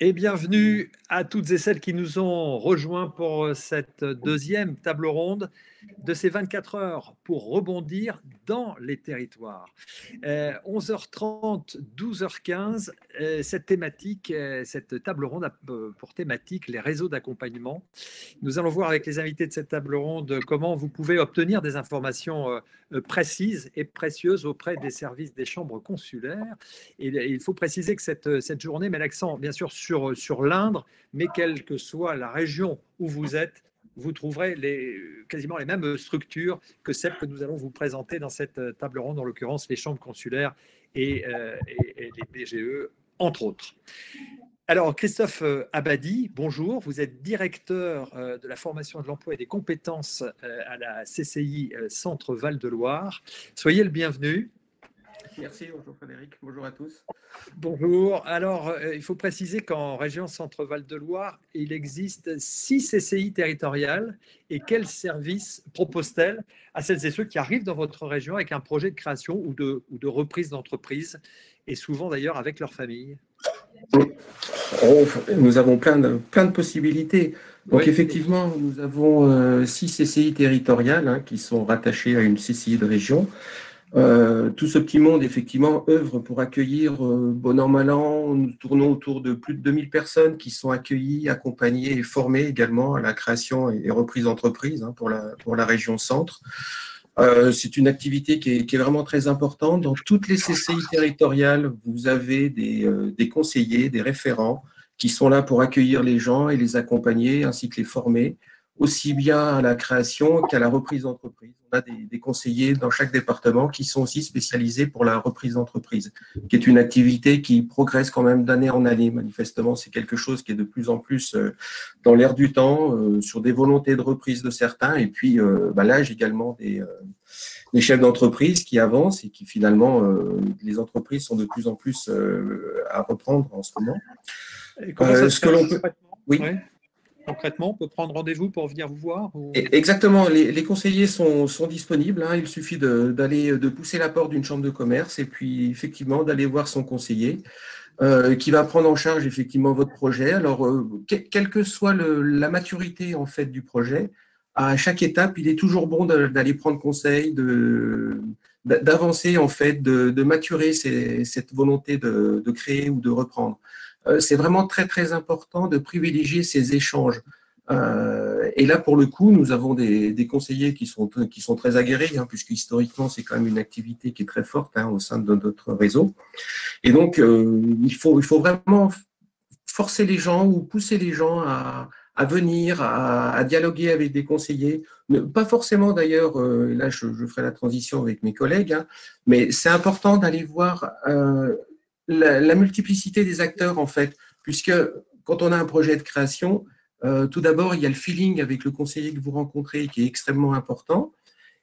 Et bienvenue à toutes et celles qui nous ont rejoints pour cette deuxième table ronde de ces 24 heures pour rebondir dans les territoires. 11h30, 12h15, cette thématique, cette table ronde a pour thématique les réseaux d'accompagnement. Nous allons voir avec les invités de cette table ronde comment vous pouvez obtenir des informations précises et précieuses auprès des services des chambres consulaires. Et il faut préciser que cette journée met l'accent bien sûr sur l'Indre, mais quelle que soit la région où vous êtes, vous trouverez quasiment les mêmes structures que celles que nous allons vous présenter dans cette table ronde, en l'occurrence les chambres consulaires et les BGE, entre autres. Alors, Christophe Abadi, bonjour. Vous êtes directeur de la formation de l'emploi et des compétences à la CCI Centre Val-de-Loire. Soyez le bienvenu. Merci, bonjour Frédéric, bonjour à tous. Bonjour. Alors, il faut préciser qu'en région Centre Val-de-Loire, il existe 6 CCI territoriales. Et quels services proposent-elles à celles et ceux qui arrivent dans votre région avec un projet de création ou de reprise d'entreprise, et souvent d'ailleurs avec leur famille? Nous avons plein de possibilités. Donc oui, effectivement, nous avons 6 CCI territoriales qui sont rattachées à une CCI de région. Tout ce petit monde, effectivement, œuvre pour accueillir, bon an, mal an, nous tournons autour de plus de 2000 personnes qui sont accueillies, accompagnées et formées également à la création et reprise d'entreprise pour la région centre. C'est une activité qui est vraiment très importante. Dans toutes les CCI territoriales, vous avez des conseillers, des référents qui sont là pour accueillir les gens et les accompagner, ainsi que les former, aussi bien à la création qu'à la reprise d'entreprise. On a des conseillers dans chaque département qui sont aussi spécialisés pour la reprise d'entreprise, qui est une activité qui progresse quand même d'année en année. Manifestement, c'est quelque chose qui est de plus en plus dans l'air du temps, sur des volontés de reprise de certains, et puis l'âge également des chefs d'entreprise qui avancent et qui finalement, les entreprises sont de plus en plus à reprendre en ce moment. Et comment ça se passe concrètement? Oui. Concrètement, on peut prendre rendez-vous pour venir vous voir Exactement, les conseillers sont disponibles. Il suffit de pousser la porte d'une chambre de commerce et puis effectivement d'aller voir son conseiller qui va prendre en charge effectivement votre projet. Alors, quelle que soit la maturité en fait du projet, à chaque étape, il est toujours bon d'aller prendre conseil, d'avancer en fait, de maturer cette volonté de créer ou de reprendre. C'est vraiment très, très important de privilégier ces échanges. Et là, pour le coup, nous avons des conseillers qui sont très aguerris, puisque historiquement, c'est quand même une activité qui est très forte au sein de notre réseau. Et donc, il faut vraiment forcer les gens ou pousser les gens à venir, à dialoguer avec des conseillers. Pas forcément d'ailleurs, là, je ferai la transition avec mes collègues, mais c'est important d'aller voir la multiplicité des acteurs, en fait, puisque quand on a un projet de création, tout d'abord, il y a le feeling avec le conseiller que vous rencontrez qui est extrêmement important.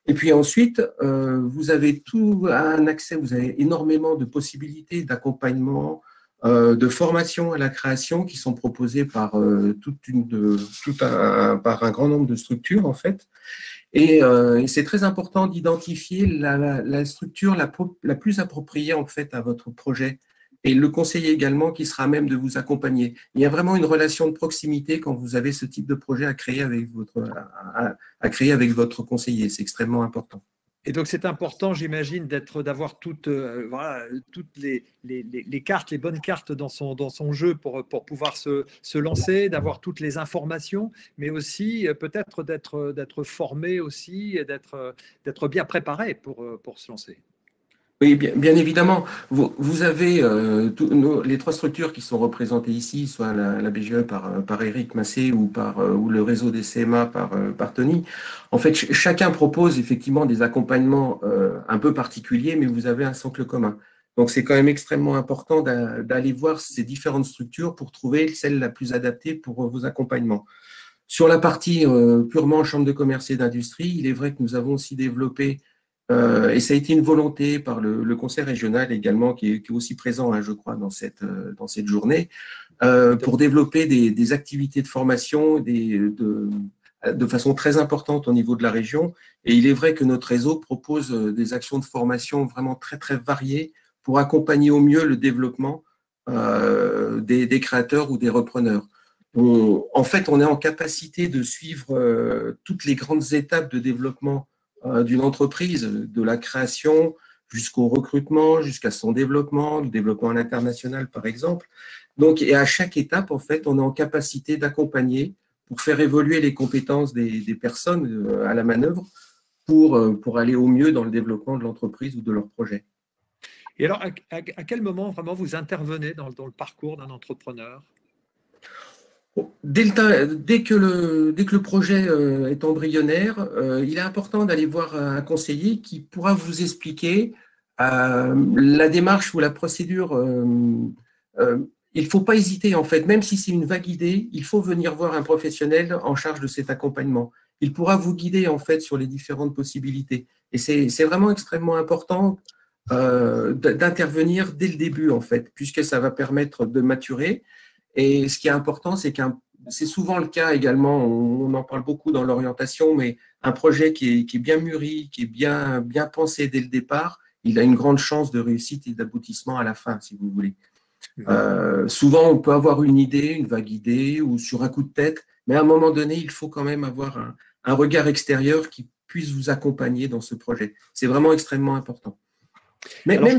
Et puis ensuite, vous avez tout un accès, vous avez énormément de possibilités d'accompagnement, de formation à la création qui sont proposées par, par un grand nombre de structures, en fait. Et c'est très important d'identifier la structure la plus appropriée, en fait, à votre projet. Et le conseiller également qui sera à même de vous accompagner. Il y a vraiment une relation de proximité quand vous avez ce type de projet à créer avec votre conseiller. C'est extrêmement important. Et donc, c'est important, j'imagine, d'avoir toutes les cartes, les bonnes cartes dans son jeu pour pouvoir se lancer, d'avoir toutes les informations, mais aussi peut-être d'être formé aussi, et d'être bien préparé pour se lancer. Oui, bien évidemment. Vous avez les 3 structures qui sont représentées ici, soit la BGE par Eric Massé ou le réseau des CMA par Tony. En fait, chacun propose effectivement des accompagnements un peu particuliers, mais vous avez un socle commun. Donc, c'est quand même extrêmement important d'aller voir ces différentes structures pour trouver celle la plus adaptée pour vos accompagnements. Sur la partie purement chambre de commerce et d'industrie, il est vrai que nous avons aussi développé et ça a été une volonté par le conseil régional également, qui est aussi présent, je crois, dans cette journée, pour développer des activités de formation de façon très importante au niveau de la région. Et il est vrai que notre réseau propose des actions de formation vraiment très, très variées pour accompagner au mieux le développement des créateurs ou des repreneurs. En fait, on est en capacité de suivre toutes les grandes étapes de développement d'une entreprise, de la création jusqu'au recrutement, jusqu'à son développement, le développement à l'international, par exemple. Donc, et à chaque étape, en fait, on est en capacité d'accompagner pour faire évoluer les compétences des personnes à la manœuvre pour aller au mieux dans le développement de l'entreprise ou de leur projet. Et alors, à quel moment vraiment vous intervenez dans le parcours d'un entrepreneur? Dès que le projet est embryonnaire, il est important d'aller voir un conseiller qui pourra vous expliquer la démarche ou la procédure. Il ne faut pas hésiter, en fait, même si c'est une vague idée, il faut venir voir un professionnel en charge de cet accompagnement. Il pourra vous guider, en fait, sur les différentes possibilités. Et c'est vraiment extrêmement important d'intervenir dès le début, en fait, puisque ça va permettre de maturer. Et ce qui est important, c'est c'est souvent le cas également, on en parle beaucoup dans l'orientation, mais un projet qui est bien mûri, qui est bien pensé dès le départ, il a une grande chance de réussite et d'aboutissement à la fin, si vous voulez. Souvent, on peut avoir une idée, une vague idée, ou sur un coup de tête, mais à un moment donné, il faut quand même avoir un regard extérieur qui puisse vous accompagner dans ce projet. C'est vraiment extrêmement important. Mais alors,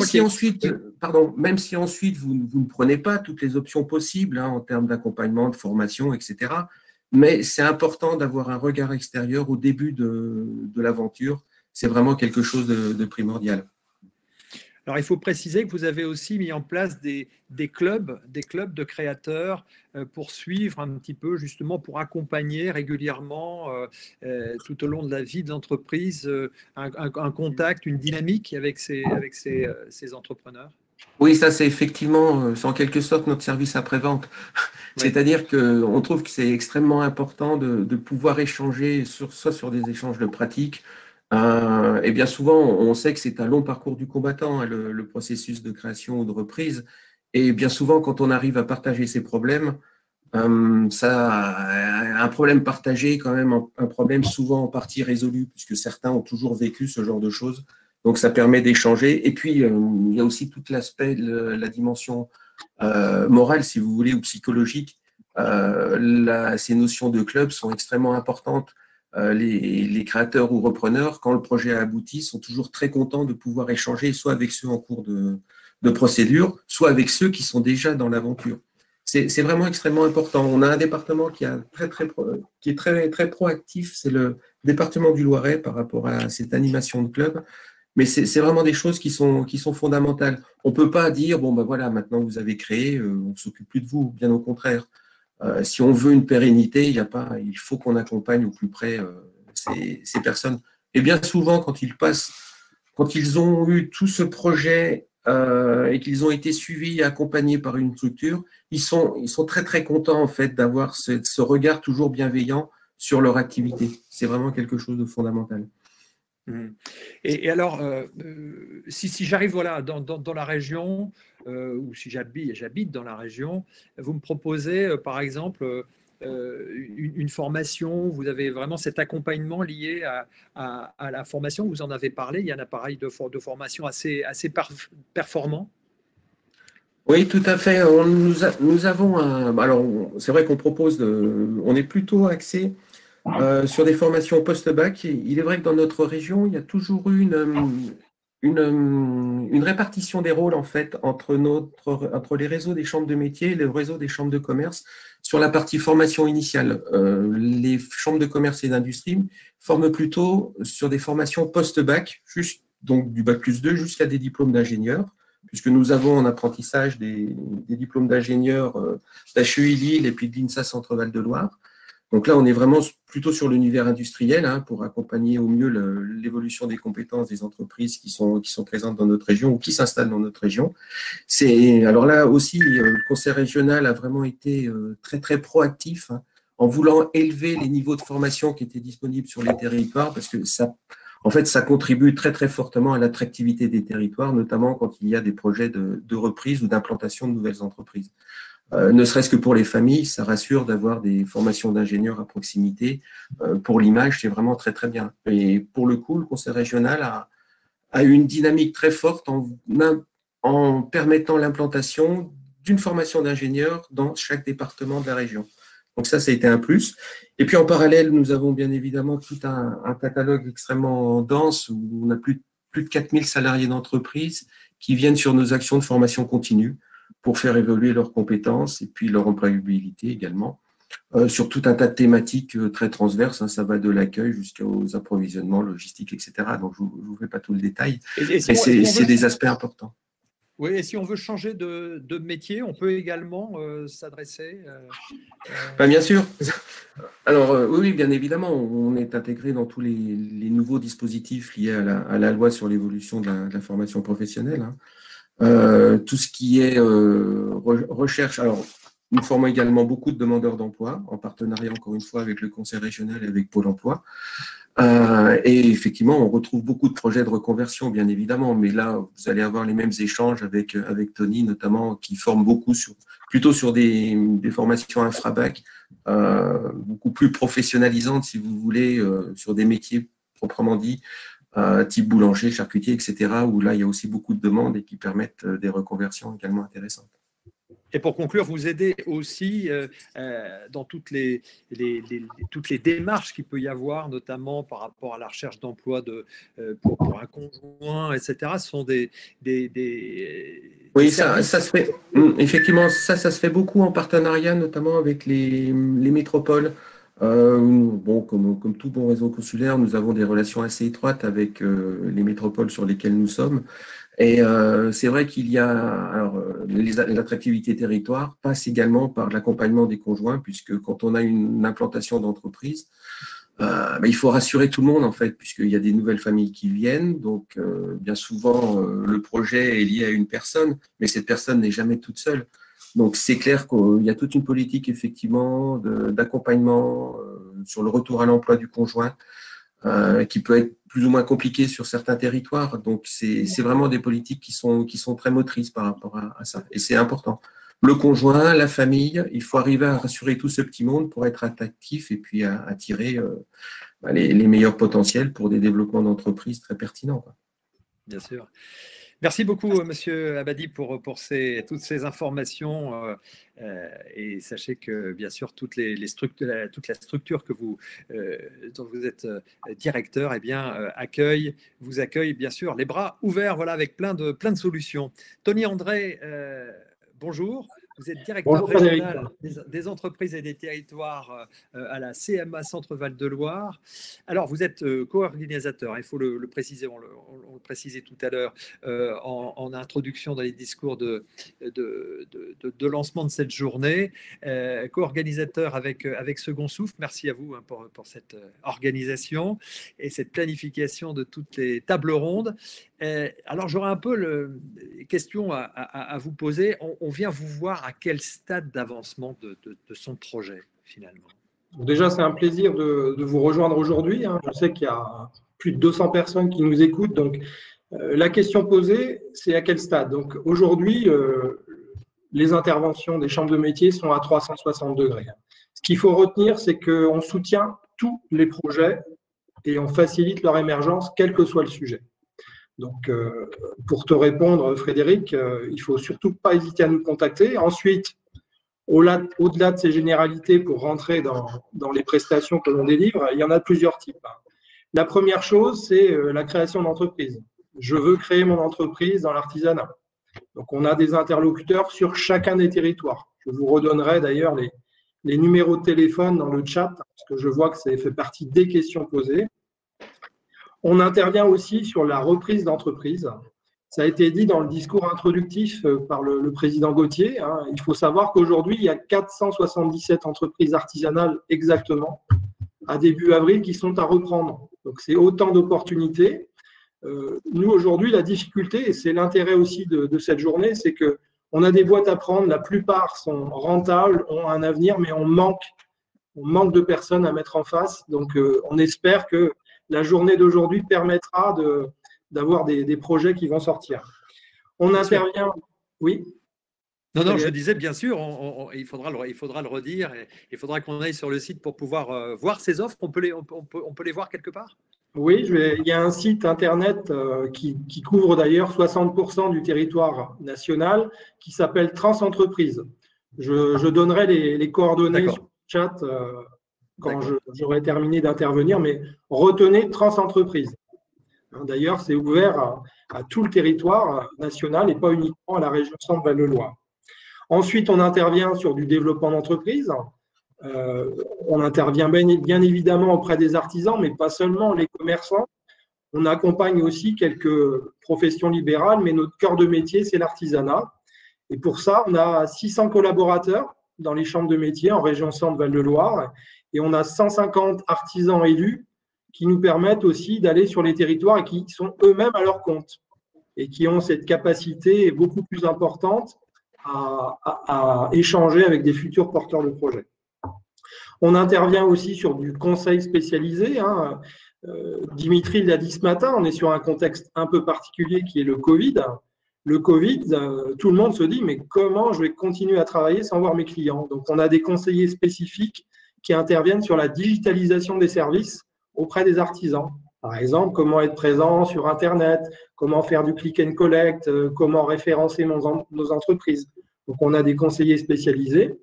même si ensuite, vous ne prenez pas toutes les options possibles en termes d'accompagnement, de formation, etc., mais c'est important d'avoir un regard extérieur au début de l'aventure. C'est vraiment quelque chose de primordial. Alors, il faut préciser que vous avez aussi mis en place des clubs de créateurs pour suivre un petit peu, justement, pour accompagner régulièrement tout au long de la vie de l'entreprise un contact, une dynamique avec ces entrepreneurs. Oui, ça, c'est effectivement, c'est en quelque sorte notre service après-vente. Oui. C'est-à-dire qu'on trouve que c'est extrêmement important de pouvoir échanger, soit sur des échanges de pratiques. Et bien souvent, on sait que c'est un long parcours du combattant, le processus de création ou de reprise. Et bien souvent, quand on arrive à partager ses problèmes, un problème partagé est quand même un problème souvent en partie résolu, puisque certains ont toujours vécu ce genre de choses. Donc, ça permet d'échanger. Et puis, il y a aussi tout l'aspect, la dimension morale, si vous voulez, ou psychologique. Ces notions de club sont extrêmement importantes. Les créateurs ou repreneurs, quand le projet a abouti, sont toujours très contents de pouvoir échanger, soit avec ceux en cours de procédure, soit avec ceux qui sont déjà dans l'aventure. C'est vraiment extrêmement important. On a un département qui est très proactif, c'est le département du Loiret par rapport à cette animation de club. Mais c'est vraiment des choses qui sont fondamentales. On ne peut pas dire, bon, ben voilà, maintenant vous avez créé, on ne s'occupe plus de vous, bien au contraire. Si on veut une pérennité, il faut qu'on accompagne au plus près ces personnes. Et bien souvent, quand ils ont eu tout ce projet et qu'ils ont été suivis et accompagnés par une structure, ils sont très, très contents en fait d'avoir ce regard toujours bienveillant sur leur activité. C'est vraiment quelque chose de fondamental. Et alors, si j'arrive voilà, dans la région, ou si j'habite dans la région, vous me proposez, par exemple, une formation, vous avez vraiment cet accompagnement lié à la formation, vous en avez parlé, il y a un appareil de formation assez performant. Oui, tout à fait. Nous avons alors, c'est vrai qu'on propose, on est plutôt axé sur des formations post-bac. Il est vrai que dans notre région, il y a toujours eu une répartition des rôles en fait entre les réseaux des chambres de métiers et le réseau des chambres de commerce sur la partie formation initiale. Les chambres de commerce et d'industrie forment plutôt sur des formations post-bac, donc du bac+2 jusqu'à des diplômes d'ingénieur, puisque nous avons en apprentissage des diplômes d'ingénieur d'HEI Lille et puis de l'INSA Centre-Val de Loire. Donc là, on est vraiment plutôt sur l'univers industriel pour accompagner au mieux l'évolution des compétences des entreprises qui sont présentes dans notre région ou qui s'installent dans notre région. Alors là aussi, le Conseil régional a vraiment été très, très proactif en voulant élever les niveaux de formation qui étaient disponibles sur les territoires parce que ça contribue très, très fortement à l'attractivité des territoires, notamment quand il y a des projets de reprise ou d'implantation de nouvelles entreprises. Ne serait-ce que pour les familles, ça rassure d'avoir des formations d'ingénieurs à proximité. Pour l'image, c'est vraiment très, très bien. Et pour le coup, le Conseil régional a une dynamique très forte en permettant l'implantation d'une formation d'ingénieur dans chaque département de la région. Donc ça a été un plus. Et puis en parallèle, nous avons bien évidemment tout un catalogue extrêmement dense où on a plus de 4000 salariés d'entreprise qui viennent sur nos actions de formation continue pour faire évoluer leurs compétences et puis leur employabilité également, sur tout un tas de thématiques très transverses. Ça va de l'accueil jusqu'aux approvisionnements, logistiques, etc. Donc je ne vous fais pas tout le détail, mais c'est des aspects importants. Oui, et si on veut changer de métier, on peut également s'adresser Bien sûr. Alors, oui, bien évidemment, on est intégré dans tous les nouveaux dispositifs liés à la loi sur l'évolution de la formation professionnelle. Tout ce qui est recherche. Alors, nous formons également beaucoup de demandeurs d'emploi, en partenariat, encore une fois, avec le Conseil régional et avec Pôle emploi. Et effectivement, on retrouve beaucoup de projets de reconversion, bien évidemment, mais là, vous allez avoir les mêmes échanges avec Tony, notamment, qui forme beaucoup plutôt sur des formations infra-bac, beaucoup plus professionnalisantes, si vous voulez, sur des métiers proprement dit, type boulanger, charcutier, etc., où là, il y a aussi beaucoup de demandes et qui permettent des reconversions également intéressantes. Et pour conclure, vous aidez aussi dans toutes les démarches qu'il peut y avoir, notamment par rapport à la recherche d'emploi pour un conjoint, etc. Ce sont oui, ça se fait. Effectivement, ça se fait beaucoup en partenariat, notamment avec les métropoles. Comme tout bon réseau consulaire, nous avons des relations assez étroites avec les métropoles sur lesquelles nous sommes. Et c'est vrai qu'il y a l'attractivité territoire passe également par l'accompagnement des conjoints, puisque quand on a une implantation d'entreprise, il faut rassurer tout le monde en fait, puisqu'il y a des nouvelles familles qui viennent. Donc bien souvent le projet est lié à une personne, mais cette personne n'est jamais toute seule. Donc c'est clair qu'il y a toute une politique effectivement d'accompagnement sur le retour à l'emploi du conjoint. Qui peut être plus ou moins compliqué sur certains territoires. Donc, c'est vraiment des politiques qui sont très motrices par rapport à ça. Et c'est important. Le conjoint, la famille, il faut arriver à rassurer tout ce petit monde pour être attractif et puis à attirer les meilleurs potentiels pour des développements d'entreprises très pertinents. Bien sûr. Merci beaucoup, Monsieur Abadi, pour toutes ces informations. Et sachez que, bien sûr, toute la structure dont vous êtes directeur, vous accueille, bien sûr, les bras ouverts, voilà, avec plein de solutions. Tony André, bonjour. Vous êtes directeur régional des entreprises et des territoires à la CMA Centre Val de Loire. Alors, vous êtes co-organisateur, il faut le préciser, on le précisait tout à l'heure en introduction dans les discours de lancement de cette journée. Co-organisateur avec Second Souffle, merci à vous pour cette organisation et cette planification de toutes les tables rondes. Alors, j'aurais un peu question à vous poser. On vient vous voir à quel stade d'avancement de son projet, finalement? Déjà, c'est un plaisir de vous rejoindre aujourd'hui. Je sais qu'il y a plus de 200 personnes qui nous écoutent. Donc, la question posée, c'est à quel stade? Donc, aujourd'hui, les interventions des chambres de métiers sont à 360 degrés. Ce qu'il faut retenir, c'est qu'on soutient tous les projets et on facilite leur émergence, quel que soit le sujet. Donc, pour te répondre, Frédéric, il ne faut surtout pas hésiter à nous contacter. Ensuite, au-delà de ces généralités, pour rentrer dans les prestations que l'on délivre, il y en a plusieurs types. La première chose, c'est la création d'entreprise. Je veux créer mon entreprise dans l'artisanat. Donc, on a des interlocuteurs sur chacun des territoires. Je vous redonnerai d'ailleurs les numéros de téléphone dans le chat, parce que je vois que ça fait partie des questions posées. On intervient aussi sur la reprise d'entreprise. Ça a été dit dans le discours introductif par le président Gauthier. Il faut savoir qu'aujourd'hui, il y a 477 entreprises artisanales exactement à début avril qui sont à reprendre. Donc, c'est autant d'opportunités. Nous, aujourd'hui, la difficulté, et c'est l'intérêt aussi de cette journée, c'est qu'on a des boîtes à prendre. La plupart sont rentables, ont un avenir, mais on manque de personnes à mettre en face. Donc, on espère que la journée d'aujourd'hui permettra d'avoir des projets qui vont sortir. On intervient… Oui. Non, je disais, bien sûr, il faudra le redire, et il faudra qu'on aille sur le site pour pouvoir voir ces offres. On peut les voir quelque part? Oui, il y a un site internet qui couvre d'ailleurs 60% du territoire national qui s'appelle Transentreprise. Je donnerai les coordonnées sur le chat quand j'aurai terminé d'intervenir, mais retenez Transentreprise. D'ailleurs, c'est ouvert à tout le territoire national et pas uniquement à la région Centre-Val-de-Loire. Ensuite, on intervient sur du développement d'entreprise. On intervient bien évidemment auprès des artisans, mais pas seulement les commerçants. On accompagne aussi quelques professions libérales, mais notre cœur de métier, c'est l'artisanat. Et pour ça, on a 600 collaborateurs dans les chambres de métiers en région Centre-Val-de-Loire et on a 150 artisans élus qui nous permettent aussi d'aller sur les territoires et qui sont eux-mêmes à leur compte et qui ont cette capacité beaucoup plus importante à échanger avec des futurs porteurs de projets. On intervient aussi sur du conseil spécialisé. Dimitri l'a dit ce matin, on est sur un contexte un peu particulier qui est le Covid. Le Covid, tout le monde se dit, mais comment je vais continuer à travailler sans voir mes clients? Donc, on a des conseillers spécifiques qui interviennent sur la digitalisation des services auprès des artisans. Par exemple, comment être présent sur Internet, comment faire du click and collect, comment référencer nos entreprises. Donc, on a des conseillers spécialisés.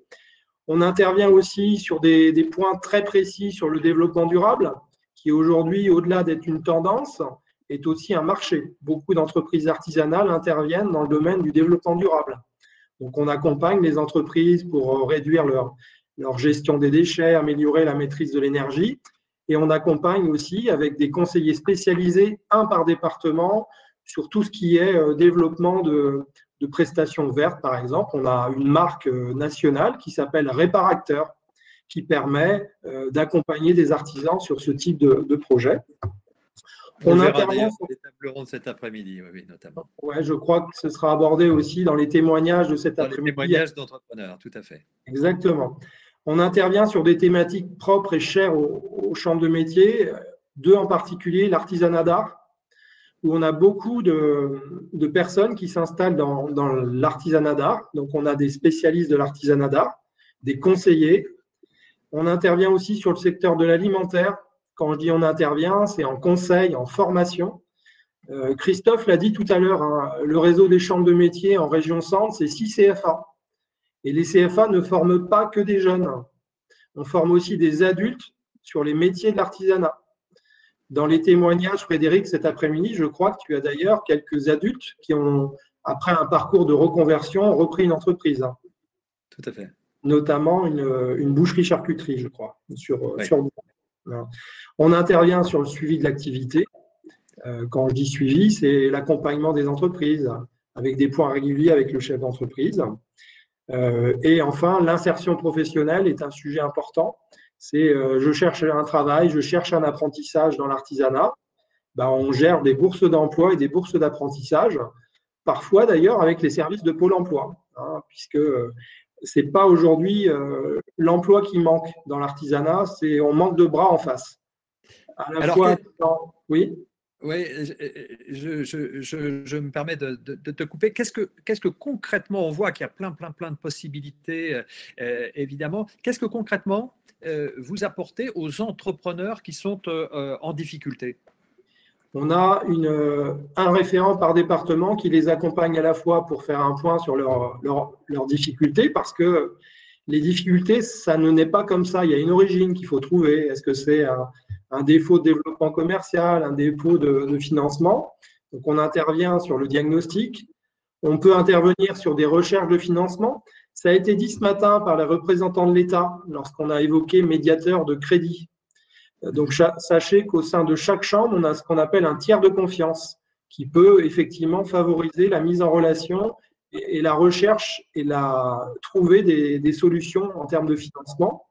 On intervient aussi sur des points très précis sur le développement durable, qui aujourd'hui, au-delà d'être une tendance, est aussi un marché. Beaucoup d'entreprises artisanales interviennent dans le domaine du développement durable. Donc, on accompagne les entreprises pour réduire leur gestion des déchets, améliorer la maîtrise de l'énergie. Et on accompagne aussi avec des conseillers spécialisés, un par département, sur tout ce qui est développement de prestations vertes, par exemple. On a une marque nationale qui s'appelle Réparacteur, qui permet d'accompagner des artisans sur ce type de projet. On intervient sur les tables rondes cet après-midi, oui, notamment. Oui, je crois que ce sera abordé aussi dans les témoignages de cet après-midi. Les témoignages d'entrepreneurs, tout à fait. Exactement. On intervient sur des thématiques propres et chères aux chambres de métiers, deux en particulier, l'artisanat d'art, où on a beaucoup de personnes qui s'installent dans l'artisanat d'art. Donc, on a des spécialistes de l'artisanat d'art, des conseillers. On intervient aussi sur le secteur de l'alimentaire. Quand je dis on intervient, c'est en conseil, en formation. Christophe l'a dit tout à l'heure, le réseau des chambres de métiers en région Centre, c'est 6 CFA. Et les CFA ne forment pas que des jeunes. On forme aussi des adultes sur les métiers de l'artisanat. Dans les témoignages, Frédéric, cet après-midi, je crois que tu as d'ailleurs quelques adultes qui ont, après un parcours de reconversion, repris une entreprise. Tout à fait. Notamment une boucherie-charcuterie, je crois. On intervient sur le suivi de l'activité. Quand je dis suivi, c'est l'accompagnement des entreprises avec des points réguliers avec le chef d'entreprise. Et enfin, l'insertion professionnelle est un sujet important. C'est je cherche un travail, je cherche un apprentissage dans l'artisanat. On gère des bourses d'emploi et des bourses d'apprentissage, parfois d'ailleurs avec les services de Pôle emploi, puisque ce n'est pas aujourd'hui l'emploi qui manque dans l'artisanat, c'est on manque de bras en face. À la fois, oui. Oui, je me permets de te couper. Qu'est-ce que concrètement, on voit qu'il y a plein de possibilités, évidemment. Qu'est-ce que concrètement vous apportez aux entrepreneurs qui sont en difficulté? On a un référent par département qui les accompagne à la fois pour faire un point sur leurs difficultés, parce que les difficultés, ça ne naît pas comme ça. Il y a une origine qu'il faut trouver. Est-ce que c'est un défaut de développement commercial, un défaut de financement? Donc, on intervient sur le diagnostic. On peut intervenir sur des recherches de financement. Ça a été dit ce matin par les représentants de l'État lorsqu'on a évoqué médiateur de crédit. Donc, sachez qu'au sein de chaque chambre, on a ce qu'on appelle un tiers de confiance qui peut effectivement favoriser la mise en relation et la recherche et trouver des solutions en termes de financement.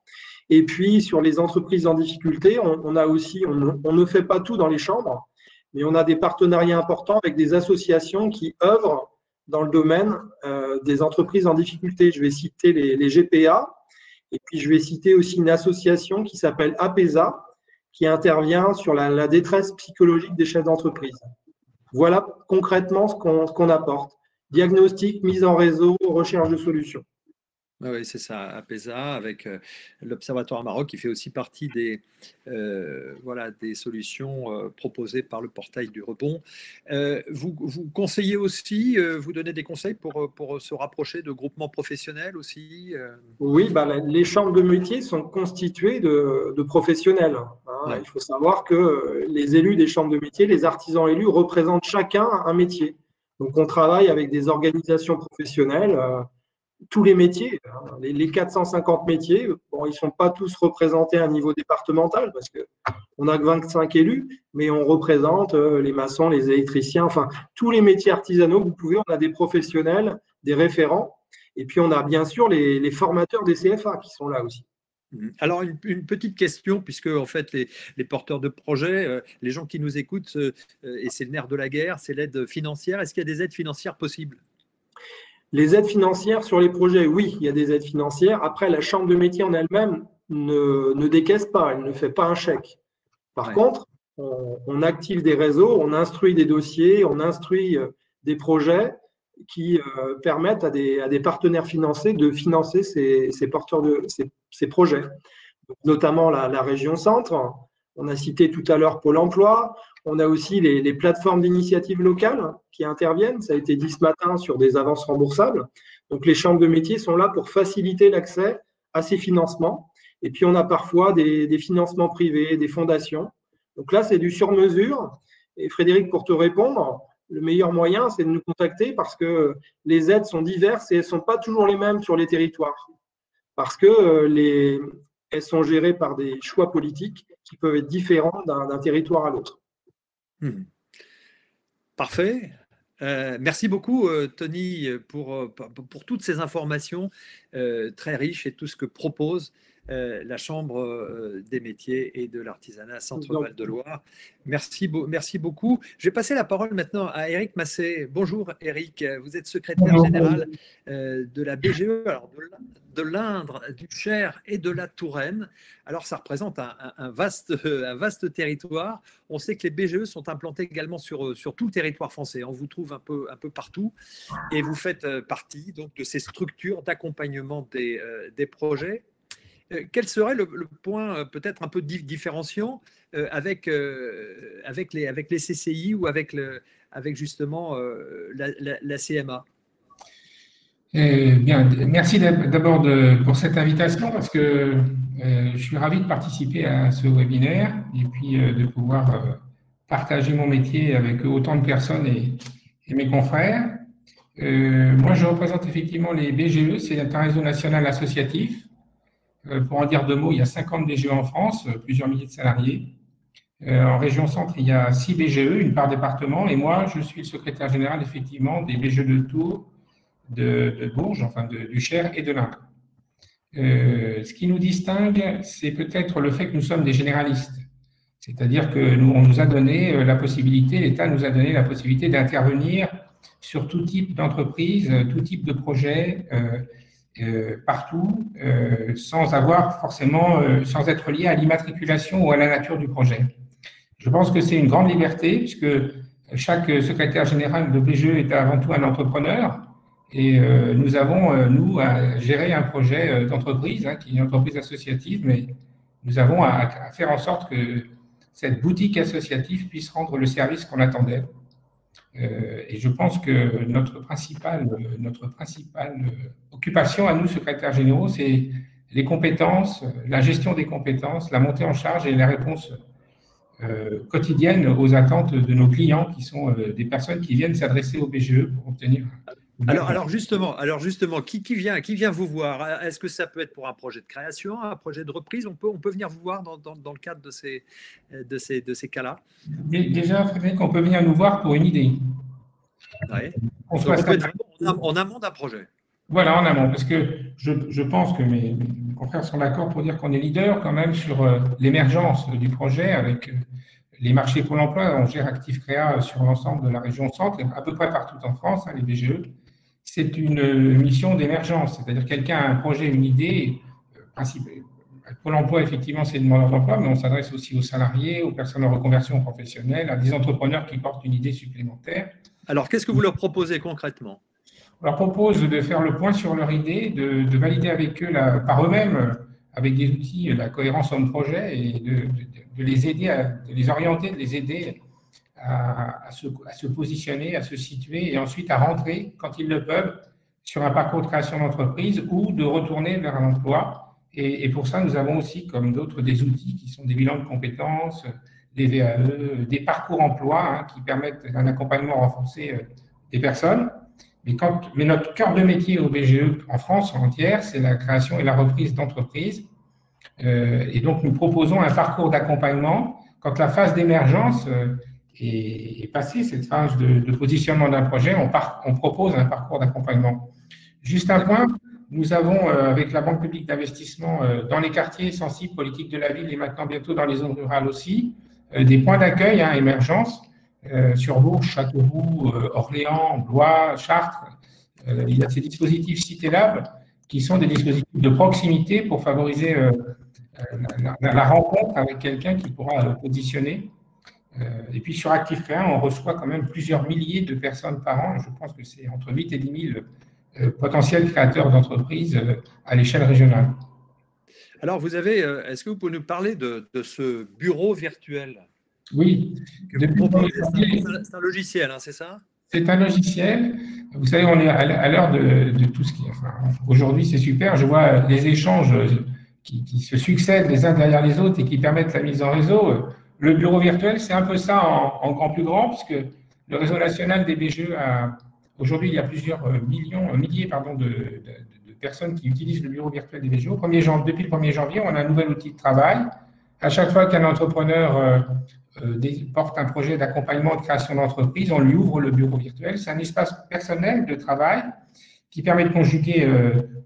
Et puis, sur les entreprises en difficulté, on ne fait pas tout dans les chambres, mais on a des partenariats importants avec des associations qui œuvrent dans le domaine des entreprises en difficulté. Je vais citer les GPA, et puis je vais citer aussi une association qui s'appelle APESA, qui intervient sur la détresse psychologique des chefs d'entreprise. Voilà concrètement ce qu'on apporte. Diagnostic, mise en réseau, recherche de solutions. Oui, c'est ça, à Pesa, avec l'Observatoire Maroc, qui fait aussi partie des, voilà, des solutions proposées par le portail du rebond. Vous conseillez aussi, vous donnez des conseils pour se rapprocher de groupements professionnels aussi Oui, les chambres de métiers sont constituées de professionnels. Hein. Ouais. Il faut savoir que les élus des chambres de métiers, les artisans élus, représentent chacun un métier. Donc, on travaille avec des organisations professionnelles, tous les métiers, hein, les 450 métiers. Bon, ils ne sont pas tous représentés à un niveau départemental parce qu'on n'a que 25 élus, mais on représente les maçons, les électriciens, enfin, tous les métiers artisanaux. Vous pouvez, on a des professionnels, des référents. Et puis, on a bien sûr les formateurs des CFA qui sont là aussi. Alors, une petite question, puisque en fait, les porteurs de projets, les gens qui nous écoutent, et c'est le nerf de la guerre, c'est l'aide financière. Est-ce qu'il y a des aides financières possibles? Les aides financières sur les projets, oui, il y a des aides financières. Après, la chambre de métier en elle-même ne décaisse pas, elle ne fait pas un chèque. Par contre, on active des réseaux, on instruit des dossiers, on instruit des projets qui permettent à des partenaires financiers de financer ces porteurs ces projets. Donc, notamment la région Centre. On a cité tout à l'heure Pôle emploi. On a aussi les plateformes d'initiatives locales qui interviennent. Ça a été dit ce matin sur des avances remboursables. Donc, les chambres de métiers sont là pour faciliter l'accès à ces financements. Et puis, on a parfois des financements privés, des fondations. Donc là, c'est du sur-mesure. Et Frédéric, pour te répondre, le meilleur moyen, c'est de nous contacter parce que les aides sont diverses et elles ne sont pas toujours les mêmes sur les territoires. Parce que elles sont gérées par des choix politiques qui peuvent être différents d'un territoire à l'autre. Parfait. Merci beaucoup, Tony, pour toutes ces informations très riches et tout ce que propose la Chambre des métiers et de l'artisanat Centre-Val de Loire. Merci beaucoup. Je vais passer la parole maintenant à Éric Massé. Bonjour Éric, vous êtes secrétaire général de la BGE, alors de l'Indre, du Cher et de la Touraine. Alors ça représente un vaste territoire. On sait que les BGE sont implantés également sur tout le territoire français. On vous trouve un peu partout et vous faites partie donc, de ces structures d'accompagnement des projets. Quel serait le point peut-être un peu différenciant avec les CCI ou avec justement la CMA? Bien, merci d'abord pour cette invitation parce que je suis ravi de participer à ce webinaire et puis de pouvoir partager mon métier avec autant de personnes et mes confrères. Moi, je représente effectivement les BGE, c'est un réseau national associatif. Pour en dire deux mots, il y a 50 BGE en France, plusieurs milliers de salariés. En région Centre, il y a 6 BGE, une par département, et moi, je suis le secrétaire général, effectivement, des BGE de Tours, de Bourges, enfin du Cher et de l'Indre. Ce qui nous distingue, c'est peut-être le fait que nous sommes des généralistes. C'est-à-dire que on nous a donné la possibilité, l'État nous a donné la possibilité d'intervenir sur tout type d'entreprise, tout type de projet, partout, sans avoir forcément, sans être lié à l'immatriculation ou à la nature du projet. Je pense que c'est une grande liberté, puisque chaque secrétaire général de BGE est avant tout un entrepreneur, et nous avons, nous, à gérer un projet d'entreprise, qui est une entreprise associative, mais nous avons à faire en sorte que cette boutique associative puisse rendre le service qu'on attendait. Et je pense que notre principale occupation à nous, secrétaires généraux, c'est les compétences, la gestion des compétences, la montée en charge et la réponse quotidienne aux attentes de nos clients, qui sont des personnes qui viennent s'adresser au BGE pour obtenir. Alors justement, qui vient vous voir? Est-ce que ça peut être pour un projet de création, un projet de reprise? On peut venir vous voir dans le cadre de ces cas-là? Déjà, Frédéric, on peut venir nous voir pour une idée. Ouais. On peut être en amont d'un projet. Voilà, en amont, parce que je pense que mes confrères sont d'accord pour dire qu'on est leader quand même sur l'émergence du projet avec les marchés Pôle emploi. On gère Active Créa sur l'ensemble de la région Centre, à peu près partout en France, les BGE. C'est une mission d'émergence, c'est-à-dire quelqu'un a un projet, une idée. Pôle emploi, effectivement, c'est le demandeur d'emploi, mais on s'adresse aussi aux salariés, aux personnes en reconversion professionnelle, à des entrepreneurs qui portent une idée supplémentaire. Alors, qu'est-ce que vous leur proposez concrètement? On leur propose de faire le point sur leur idée, de valider avec eux par eux-mêmes, avec des outils, la cohérence homme-projet et de les aider, de les orienter, de les aider à se positionner, à se situer et ensuite à rentrer, quand ils le peuvent, sur un parcours de création d'entreprise ou de retourner vers l'emploi. Et pour ça, nous avons aussi, comme d'autres, des outils qui sont des bilans de compétences, des VAE, des parcours emploi qui permettent un accompagnement renforcé des personnes. Mais notre cœur de métier au BGE en France entière, c'est la création et la reprise d'entreprises. Et donc, nous proposons un parcours d'accompagnement. Quand la phase d'émergence est passée, cette phase de positionnement d'un projet, on propose un parcours d'accompagnement. Juste un point, nous avons, avec la Banque publique d'investissement, dans les quartiers sensibles politiques de la ville et maintenant bientôt dans les zones rurales aussi, des points d'accueil à émergence. Sur Bourges, Châteauroux, Orléans, Blois, Chartres, il y a ces dispositifs CitéLab qui sont des dispositifs de proximité pour favoriser la rencontre avec quelqu'un qui pourra positionner. Et puis sur Active Créa, on reçoit quand même plusieurs milliers de personnes par an. Je pense que c'est entre 8 et 10 000 potentiels créateurs d'entreprises à l'échelle régionale. Alors, est-ce que vous pouvez nous parler de ce bureau virtuel? Oui. C'est un logiciel, c'est ça? C'est un logiciel. Vous savez, on est à l'heure de tout ce qui... Enfin, aujourd'hui, c'est super. Je vois les échanges qui se succèdent les uns derrière les autres et qui permettent la mise en réseau. Le bureau virtuel, c'est un peu ça en grand plus grand, puisque le réseau national des BGE aujourd'hui, il y a plusieurs milliers de personnes qui utilisent le bureau virtuel des BGE. Depuis le 1er janvier, on a un nouvel outil de travail. À chaque fois qu'un entrepreneur porte un projet d'accompagnement de création d'entreprise, on lui ouvre le bureau virtuel. C'est un espace personnel de travail qui permet de conjuguer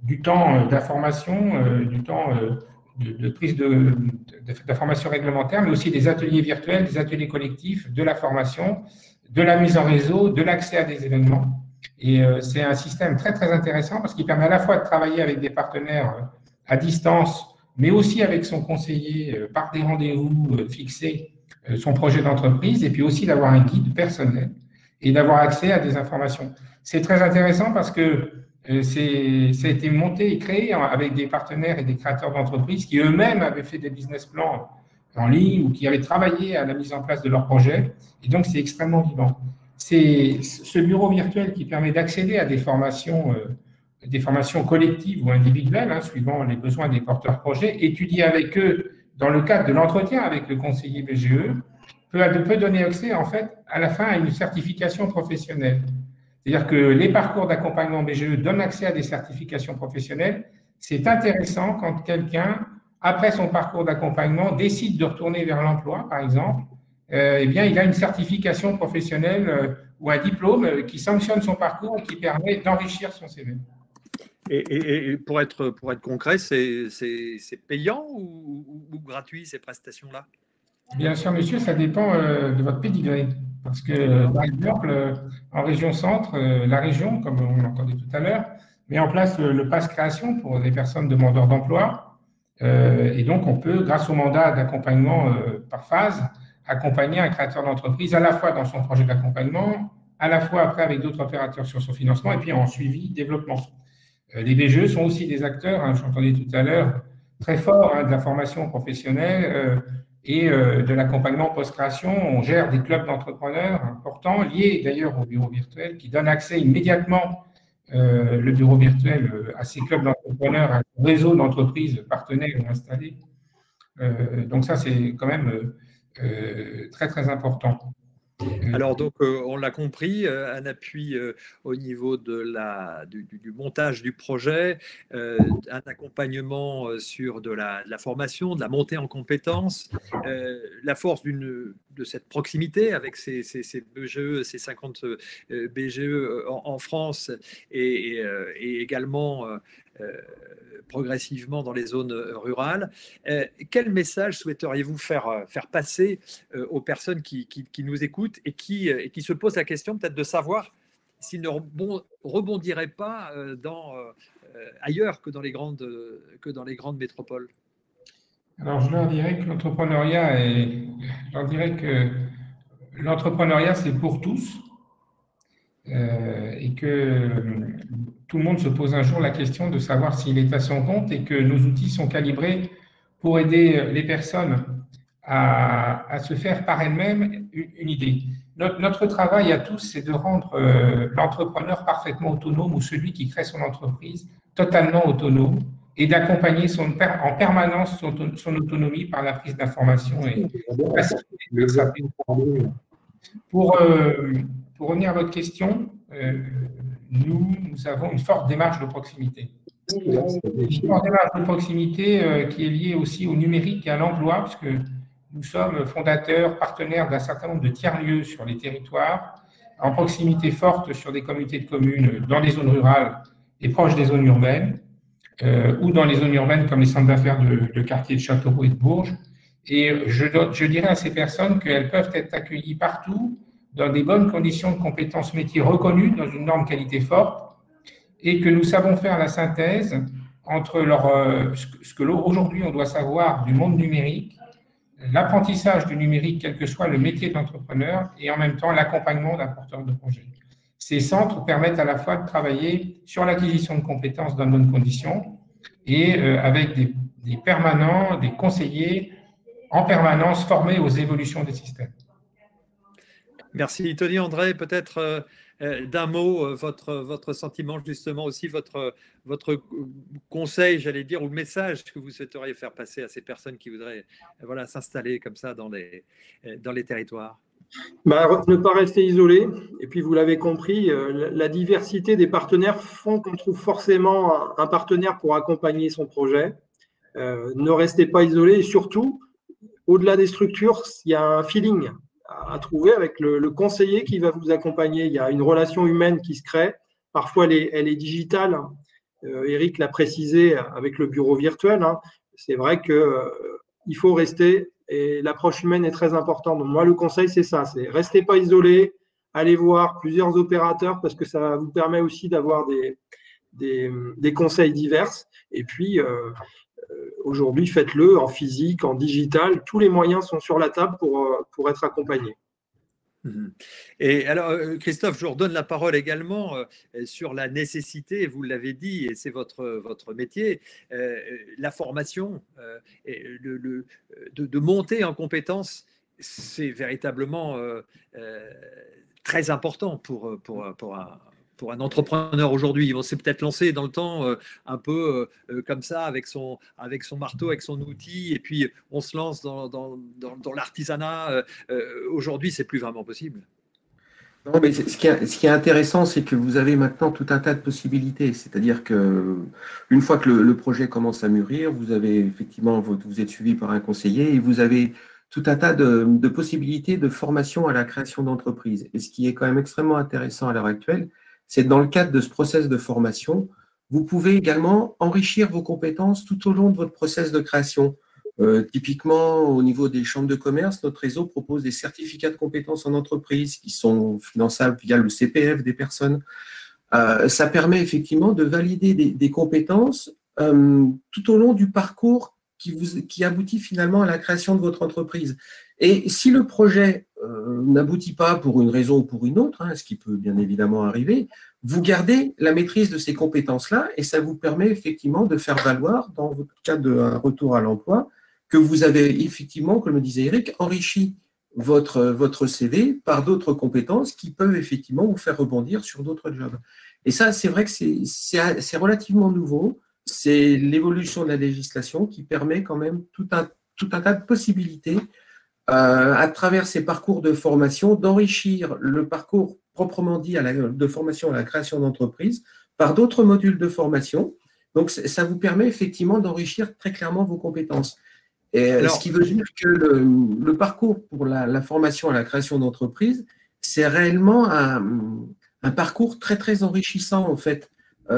du temps d'information, du temps de prise d'informations réglementaires, mais aussi des ateliers virtuels, des ateliers collectifs, de la formation, de la mise en réseau, de l'accès à des événements. Et c'est un système très, très intéressant parce qu'il permet à la fois de travailler avec des partenaires à distance, mais aussi avec son conseiller par des rendez-vous fixés, son projet d'entreprise, et puis aussi d'avoir un guide personnel et d'avoir accès à des informations. C'est très intéressant parce que ça a été monté et créé avec des partenaires et des créateurs d'entreprises qui eux-mêmes avaient fait des business plans en ligne ou qui avaient travaillé à la mise en place de leur projet. Et donc, c'est extrêmement vivant. C'est ce bureau virtuel qui permet d'accéder à des formations collectives ou individuelles, suivant les besoins des porteurs projets, étudier avec eux dans le cadre de l'entretien avec le conseiller BGE, peut donner accès, en fait, à la fin à une certification professionnelle. C'est-à-dire que les parcours d'accompagnement BGE donnent accès à des certifications professionnelles. C'est intéressant quand quelqu'un, après son parcours d'accompagnement, décide de retourner vers l'emploi, par exemple, eh bien, il a une certification professionnelle ou un diplôme qui sanctionne son parcours et qui permet d'enrichir son CV. Et pour être concret, c'est payant ou gratuit, ces prestations-là? Bien sûr, monsieur, ça dépend de votre pédigré. Parce que, par exemple, en région centre, la région, comme on l'entendait tout à l'heure, met en place le pass création pour les personnes demandeurs d'emploi. Et donc, on peut, grâce au mandat d'accompagnement par phase, accompagner un créateur d'entreprise à la fois dans son projet d'accompagnement, à la fois après avec d'autres opérateurs sur son financement et puis en suivi développement. Les BGE sont aussi des acteurs, j'entendais tout à l'heure, très forts de la formation professionnelle et de l'accompagnement post-création. On gère des clubs d'entrepreneurs importants, liés d'ailleurs au bureau virtuel, qui donnent accès immédiatement, le bureau virtuel, à ces clubs d'entrepreneurs, à un réseau d'entreprises partenaires installés. Donc ça, c'est quand même très, très important. Alors, donc, on l'a compris, un appui au niveau du montage du projet, un accompagnement sur de la formation, de la montée en compétences, la force de cette proximité avec ces BGE, ces 50 BGE en France et également progressivement dans les zones rurales. Quel message souhaiteriez-vous faire passer aux personnes qui nous écoutent et qui se posent la question peut-être de savoir s'ils ne rebondiraient pas ailleurs que dans les grandes métropoles? Alors, je leur dirais que l'entrepreneuriat, c'est pour tous. et que tout le monde se pose un jour la question de savoir s'il est à son compte et que nos outils sont calibrés pour aider les personnes à se faire par elles-mêmes une idée. Notre travail à tous, c'est de rendre l'entrepreneur parfaitement autonome ou celui qui crée son entreprise totalement autonome et d'accompagner en permanence son autonomie par la prise d'informations et pour revenir à votre question, nous avons une forte démarche de proximité. Une forte démarche de proximité qui est liée aussi au numérique et à l'emploi, puisque nous sommes fondateurs, partenaires d'un certain nombre de tiers-lieux sur les territoires, en proximité forte sur des communautés de communes dans les zones rurales et proches des zones urbaines, ou dans les zones urbaines comme les centres d'affaires de quartier de Châteauroux et de Bourges. Et je dirais à ces personnes qu'elles peuvent être accueillies partout, dans des bonnes conditions de compétences métiers reconnues, dans une norme qualité forte, et que nous savons faire la synthèse entre ce que aujourd'hui on doit savoir du monde numérique, l'apprentissage du numérique, quel que soit le métier d'entrepreneur, et en même temps l'accompagnement d'un porteur de projet. Ces centres permettent à la fois de travailler sur l'acquisition de compétences dans de bonnes conditions et avec des permanents, des conseillers en permanence formés aux évolutions des systèmes. Merci. Tony André, peut-être d'un mot, votre sentiment justement aussi, votre conseil, j'allais dire, ou le message que vous souhaiteriez faire passer à ces personnes qui voudraient s'installer comme ça dans les territoires. Ne pas rester isolé. Et puis, vous l'avez compris, la diversité des partenaires font qu'on trouve forcément un partenaire pour accompagner son projet. Ne restez pas isolé et surtout, au-delà des structures, il y a un feeling à trouver avec le conseiller qui va vous accompagner. Il y a une relation humaine qui se crée. Parfois, elle est digitale. Eric l'a précisé avec le bureau virtuel. C'est vrai qu'il faut rester et l'approche humaine est très importante. Donc, moi, le conseil, c'est ça. C'est restez pas isolé, allez voir plusieurs opérateurs parce que ça vous permet aussi d'avoir des conseils divers. Et puis, aujourd'hui, faites-le en physique, en digital. Tous les moyens sont sur la table pour être accompagnés. Et alors, Christophe, je vous redonne la parole également sur la nécessité, vous l'avez dit, et c'est votre métier, la formation, de monter en compétences, c'est véritablement très important pour un entrepreneur aujourd'hui. On s'est peut-être lancé dans le temps un peu comme ça, avec son marteau, avec son outil, et puis on se lance dans l'artisanat. Aujourd'hui, c'est plus vraiment possible. Non, mais ce qui est intéressant, c'est que vous avez maintenant tout un tas de possibilités. C'est-à-dire que une fois que le projet commence à mûrir, vous avez effectivement, vous êtes suivi par un conseiller et vous avez tout un tas de possibilités de formation à la création d'entreprise. Et ce qui est quand même extrêmement intéressant à l'heure actuelle, c'est que dans le cadre de ce process de formation, vous pouvez également enrichir vos compétences tout au long de votre process de création. Typiquement, au niveau des chambres de commerce, notre réseau propose des certificats de compétences en entreprise qui sont finançables via le CPF des personnes. Ça permet effectivement de valider des compétences tout au long du parcours qui aboutit finalement à la création de votre entreprise. Et si le projet n'aboutit pas pour une raison ou pour une autre, ce qui peut bien évidemment arriver, vous gardez la maîtrise de ces compétences-là et ça vous permet effectivement de faire valoir, dans votre cas d'un retour à l'emploi, que vous avez effectivement, comme le disait Eric, enrichi votre CV par d'autres compétences qui peuvent effectivement vous faire rebondir sur d'autres jobs. Et ça, c'est vrai que c'est relativement nouveau. C'est l'évolution de la législation qui permet quand même tout un tas de possibilités à travers ces parcours de formation, d'enrichir le parcours proprement dit de formation à la création d'entreprise par d'autres modules de formation. Donc, ça vous permet effectivement d'enrichir très clairement vos compétences. Et ce qui veut dire que le parcours pour la formation à la création d'entreprise, c'est réellement un parcours très, très enrichissant, en fait.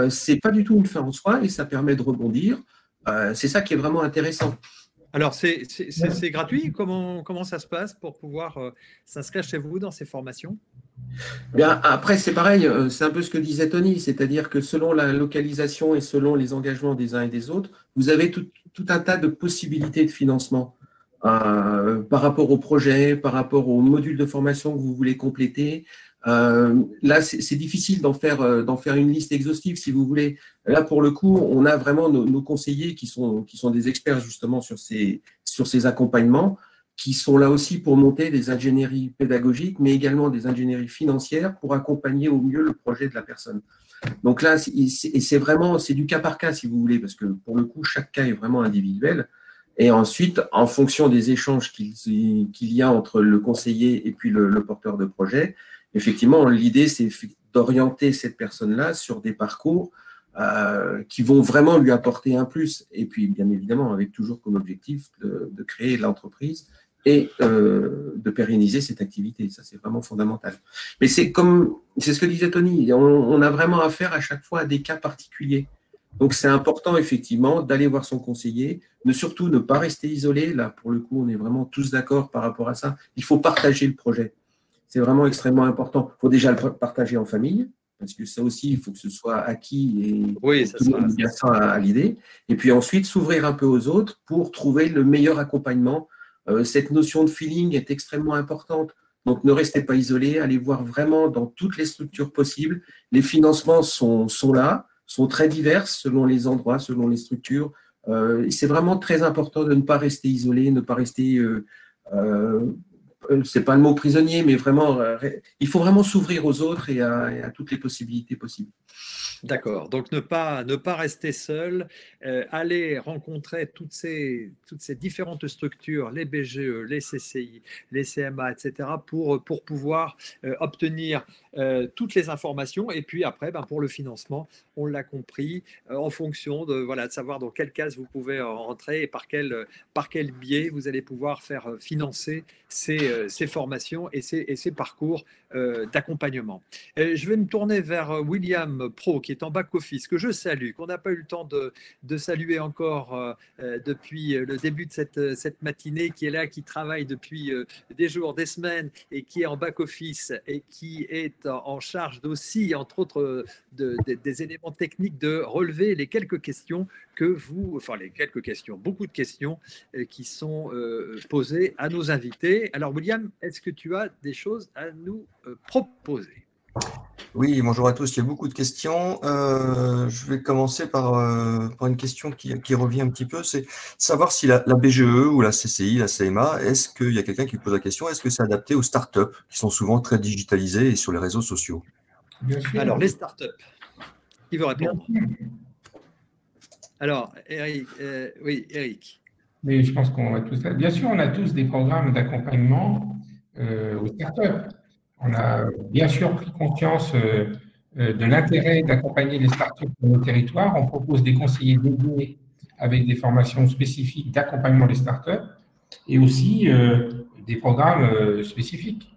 C'est pas du tout une fin en soi et ça permet de rebondir. C'est ça qui est vraiment intéressant. Alors, c'est gratuit? Comment ça se passe pour pouvoir s'inscrire chez vous dans ces formations? Bien, après, c'est pareil, c'est un peu ce que disait Tony, c'est-à-dire que selon la localisation et selon les engagements des uns et des autres, vous avez tout un tas de possibilités de financement. par rapport au projet, par rapport au module de formation que vous voulez compléter. Là, c'est difficile d'en faire une liste exhaustive, si vous voulez. Là, pour le coup, on a vraiment nos conseillers qui sont des experts justement sur ces accompagnements, qui sont là aussi pour monter des ingénieries pédagogiques, mais également des ingénieries financières pour accompagner au mieux le projet de la personne. Donc là, c'est du cas par cas, si vous voulez, parce que pour le coup, chaque cas est vraiment individuel. Et ensuite, en fonction des échanges qu'il y a entre le conseiller et puis le porteur de projet, effectivement, l'idée, c'est d'orienter cette personne-là sur des parcours qui vont vraiment lui apporter un plus. Et puis, bien évidemment, avec toujours comme objectif de créer l'entreprise et de pérenniser cette activité. Ça, c'est vraiment fondamental. Mais c'est ce que disait Tony, on a vraiment affaire à chaque fois à des cas particuliers. Donc, c'est important, effectivement, d'aller voir son conseiller, surtout ne pas rester isolé. Là, pour le coup, on est vraiment tous d'accord par rapport à ça. Il faut partager le projet. C'est vraiment extrêmement important. Il faut déjà le partager en famille, parce que ça aussi, il faut que ce soit acquis et tout le monde bien ça à l'idée. Et puis ensuite, s'ouvrir un peu aux autres pour trouver le meilleur accompagnement. Cette notion de feeling est extrêmement importante. Donc, ne restez pas isolés. Allez voir vraiment dans toutes les structures possibles. Les financements sont là, sont très divers selon les endroits, selon les structures. C'est vraiment très important de ne pas rester isolé, ne pas rester, c'est pas le mot prisonnier, mais vraiment, il faut vraiment s'ouvrir aux autres et à toutes les possibilités possibles. D'accord, donc ne pas rester seul, aller rencontrer toutes ces différentes structures, les BGE, les CCI, les CMA, etc., pour pouvoir obtenir toutes les informations. Et puis après, pour le financement, on l'a compris, en fonction de savoir dans quelle case vous pouvez rentrer et par quel biais vous allez pouvoir faire financer ces formations et ces parcours d'accompagnement. Je vais me tourner vers William Pro, qui est en back-office, que je salue, qu'on n'a pas eu le temps de saluer encore depuis le début de cette matinée, qui est là, qui travaille depuis des jours, des semaines, et qui est en back-office et qui est en charge aussi, entre autres, des éléments techniques, de relever les quelques questions beaucoup de questions qui sont posées à nos invités. Alors, William, est-ce que tu as des choses à nous proposer ? Oui, bonjour à tous. Il y a beaucoup de questions. Je vais commencer par une question qui revient un petit peu. C'est savoir si la BGE ou la CCI, la CMA, est-ce qu'il y a quelqu'un qui pose la question, est-ce que c'est adapté aux startups qui sont souvent très digitalisées et sur les réseaux sociaux ? Alors, les startups, qui veut répondre ? Alors, Eric, oui, Eric. Mais je pense qu'on va tous… Bien sûr, on a tous des programmes d'accompagnement aux startups. On a bien sûr pris conscience de l'intérêt d'accompagner les startups dans nos territoires. On propose des conseillers dédiés avec des formations spécifiques d'accompagnement des startups et aussi des programmes spécifiques.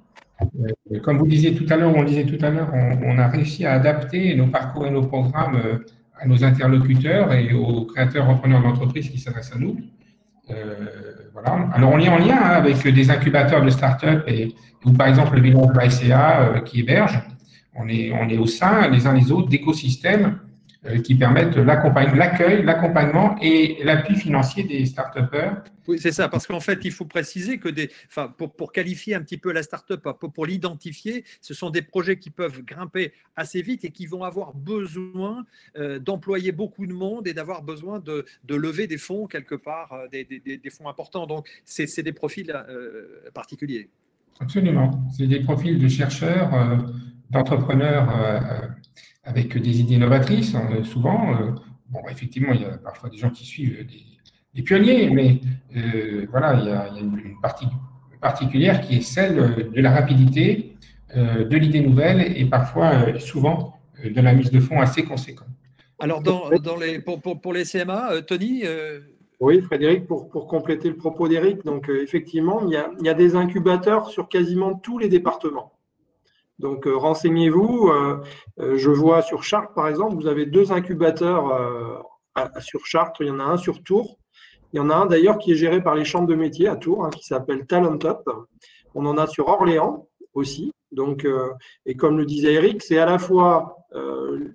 Comme vous disiez tout à l'heure, on a réussi à adapter nos parcours et nos programmes à nos interlocuteurs et aux créateurs entrepreneurs d'entreprise qui s'adressent à nous. Voilà. Alors, on est en lien avec des incubateurs de start-up ou par exemple le village de l'ASEA qui héberge. On est au sein, les uns les autres, d'écosystèmes qui permettent l'accueil, l'accompagnement et l'appui financier des start-upers. Oui, c'est ça, parce qu'en fait, il faut préciser que pour qualifier un petit peu la start-up, pour l'identifier, ce sont des projets qui peuvent grimper assez vite et qui vont avoir besoin d'employer beaucoup de monde et d'avoir besoin de lever des fonds quelque part, des fonds importants. Donc, c'est des profils particuliers. Absolument. C'est des profils de chercheurs, d'entrepreneurs avec des idées novatrices, souvent. Bon, effectivement, il y a parfois des gens qui suivent des pionniers, mais voilà, il y a une partie particulière qui est celle de la rapidité, de l'idée nouvelle et parfois, souvent, de la mise de fonds assez conséquente. Alors, pour les CMA, Tony Oui, Frédéric, pour compléter le propos d'Éric, donc effectivement, il y a des incubateurs sur quasiment tous les départements. Donc, renseignez-vous. Je vois sur Chartres, par exemple, vous avez 2 incubateurs sur Chartres. Il y en a un sur Tours. Il y en a un d'ailleurs qui est géré par les chambres de métiers à Tours, qui s'appelle Talent Up. On en a sur Orléans aussi. Donc, et comme le disait Eric, c'est à la fois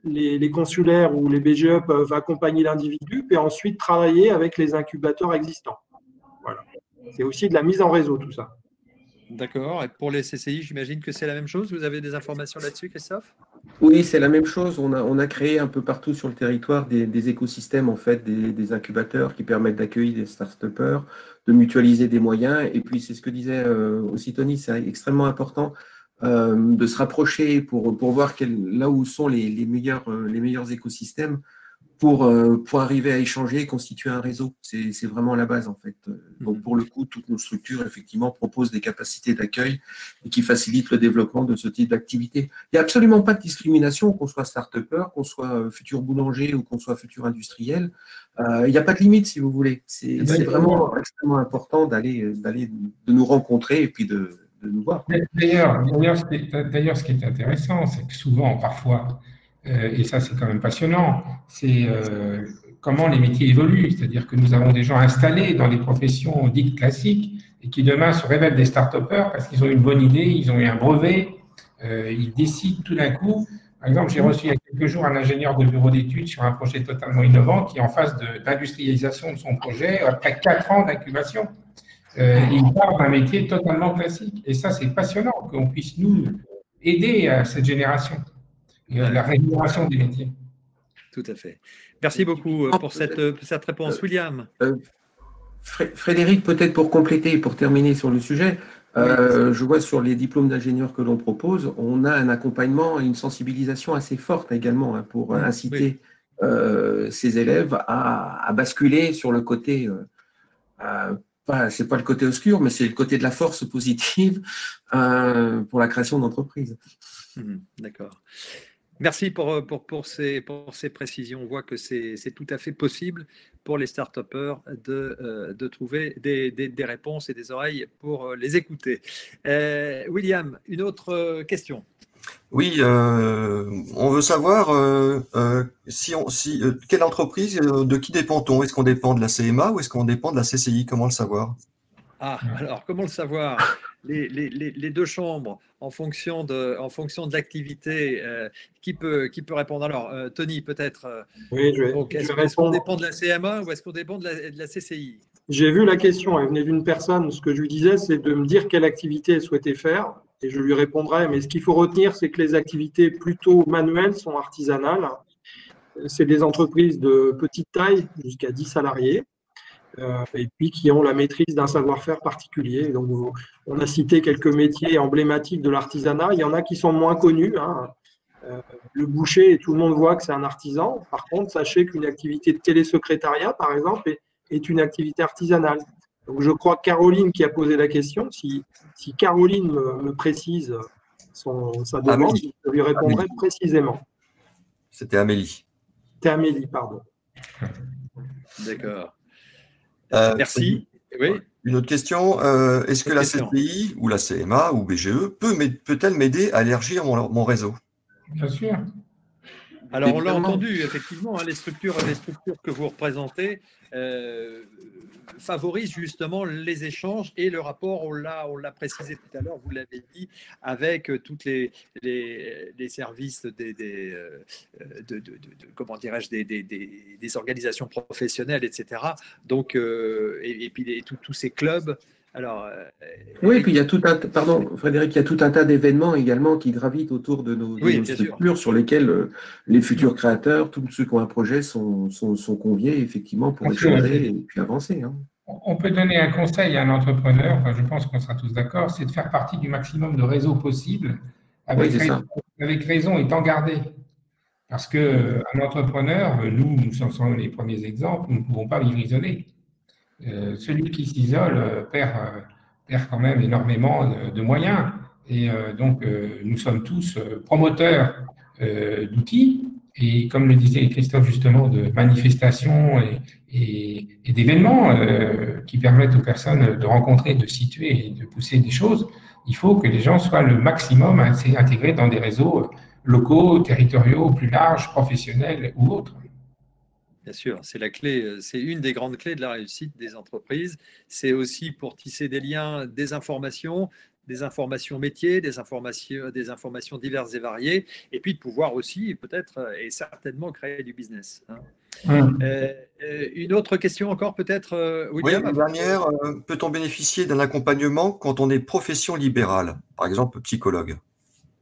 les consulaires ou les BGE peuvent accompagner l'individu, et ensuite travailler avec les incubateurs existants. Voilà. C'est aussi de la mise en réseau, tout ça. D'accord. Et pour les CCI, j'imagine que c'est la même chose. Vous avez des informations là-dessus, Christophe? Oui, c'est la même chose. On a créé un peu partout sur le territoire des écosystèmes, en fait, des incubateurs qui permettent d'accueillir des start-upers, de mutualiser des moyens. Et puis, c'est ce que disait aussi Tony, c'est extrêmement important de se rapprocher pour voir là où sont les meilleurs écosystèmes pour arriver à échanger et constituer un réseau. C'est vraiment la base, en fait. Donc, pour le coup, toutes nos structures, effectivement, proposent des capacités d'accueil et qui facilitent le développement de ce type d'activité. Il n'y a absolument pas de discrimination, qu'on soit start-upper, qu'on soit futur boulanger ou qu'on soit futur industriel. Il n'y a pas de limite, si vous voulez. C'est vraiment extrêmement important de nous rencontrer et puis de nous voir. D'ailleurs, ce qui est intéressant, c'est que souvent, parfois, et ça c'est quand même passionnant, c'est comment les métiers évoluent. C'est-à-dire que nous avons des gens installés dans les professions dites classiques et qui demain se révèlent des start-upers parce qu'ils ont une bonne idée, ils ont eu un brevet, ils décident tout d'un coup. Par exemple, j'ai reçu il y a quelques jours un ingénieur de bureau d'études sur un projet totalement innovant qui est en phase d'industrialisation de son projet après 4 ans d'incubation. Il part d'un métier totalement classique. Et ça, c'est passionnant qu'on puisse nous aider à cette génération, la rémunération des métiers. Tout à fait. Merci beaucoup pour cette réponse. William. Frédéric, peut-être pour compléter, pour terminer sur le sujet, je vois sur les diplômes d'ingénieurs que l'on propose, on a un accompagnement et une sensibilisation assez forte également pour inciter ces élèves à basculer sur le côté c'est pas le côté obscur, mais c'est le côté de la force positive pour la création d'entreprises. D'accord. Merci pour ces précisions. On voit que c'est tout à fait possible pour les start-upers de trouver des réponses et des oreilles pour les écouter. William, une autre question. Oui, on veut savoir quelle entreprise, de qui dépend-on? Est-ce qu'on dépend de la CMA ou est-ce qu'on dépend de la CCI? Comment le savoir? Alors, comment le savoir? Les deux chambres, en fonction de l'activité, qui peut répondre? Alors, Tony, peut-être. Oui, est-ce qu'on dépend de la CMA ou est-ce qu'on dépend de la CCI? J'ai vu la question, elle venait d'une personne. Ce que je lui disais, c'est de me dire quelle activité elle souhaitait faire. Et je lui répondrai, mais ce qu'il faut retenir, c'est que les activités plutôt manuelles sont artisanales. C'est des entreprises de petite taille, jusqu'à 10 salariés, et puis qui ont la maîtrise d'un savoir-faire particulier. Donc, on a cité quelques métiers emblématiques de l'artisanat. Il y en a qui sont moins connus. Le boucher, tout le monde voit que c'est un artisan. Par contre, sachez qu'une activité de télésecrétariat, par exemple, est une activité artisanale. Donc, je crois que Caroline qui a posé la question, si Caroline me précise sa demande, je lui répondrai précisément. C'était Amélie. C'était Amélie, pardon. D'accord. Merci. Oui. Une autre question. Est-ce que la CCI ou la CMA ou BGE peut-elle m'aider à élargir mon réseau? Bien sûr. Alors, on l'a entendu, effectivement, les structures que vous représentez favorisent justement les échanges et le rapport, on l'a précisé tout à l'heure, vous l'avez dit, avec toutes les services comment dirais-je, des organisations professionnelles, etc. Donc, et puis tous ces clubs. Alors, oui, et puis il y a Frédéric, il y a tout un tas d'événements également qui gravitent autour de nos structures sur lesquels les futurs créateurs, tous ceux qui ont un projet sont conviés effectivement pour échanger et puis avancer. On peut donner un conseil à un entrepreneur, enfin, je pense qu'on sera tous d'accord, c'est de faire partie du maximum de réseaux possibles, avec raison étant gardé. Parce qu'un entrepreneur, nous sommes les premiers exemples, nous ne pouvons pas vivre isolés. Celui qui s'isole perd quand même énormément de moyens. Et donc, nous sommes tous promoteurs d'outils. Et comme le disait Christophe justement, de manifestations et d'événements qui permettent aux personnes de rencontrer, de situer et de pousser des choses, il faut que les gens soient le maximum intégrés dans des réseaux locaux, territoriaux, plus larges, professionnels ou autres. Bien sûr, c'est la clé, c'est une des grandes clés de la réussite des entreprises. C'est aussi pour tisser des liens, des informations métiers, des informations diverses et variées, et puis de pouvoir aussi peut-être et certainement créer du business. Une autre question encore peut-être, William? Oui, une dernière. Peut-on bénéficier d'un accompagnement quand on est profession libérale, par exemple psychologue?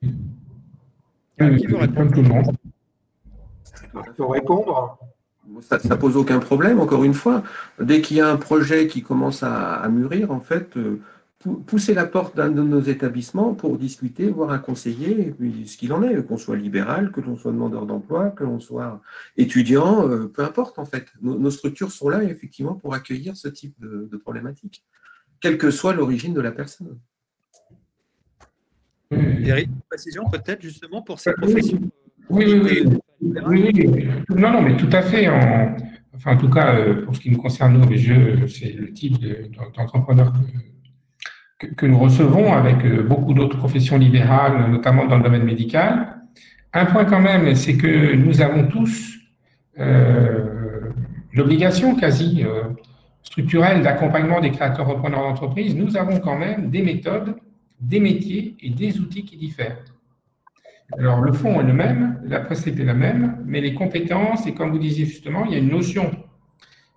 Qui veut répondre? Tout le monde. Je peux répondre. Ça pose aucun problème, encore une fois. Dès qu'il y a un projet qui commence à mûrir, en fait, pousser la porte d'un de nos établissements pour discuter, voir un conseiller, et puis ce qu'il en est, qu'on soit libéral, que l'on soit demandeur d'emploi, que l'on soit étudiant, peu importe, en fait. Nos structures sont là, effectivement, pour accueillir ce type de problématique, quelle que soit l'origine de la personne. Eric, une précision peut-être justement pour ces professions? Oui. Non, mais tout à fait. Enfin, en tout cas, pour ce qui nous concerne, nous, c'est le type d'entrepreneurs que nous recevons avec beaucoup d'autres professions libérales, notamment dans le domaine médical. Un point quand même, c'est que nous avons tous l'obligation quasi structurelle d'accompagnement des créateurs repreneurs d'entreprise. Nous avons quand même des méthodes, des métiers et des outils qui diffèrent. Alors, le fond est le même, la principe est la même, mais les compétences, et comme vous disiez justement, il y a une notion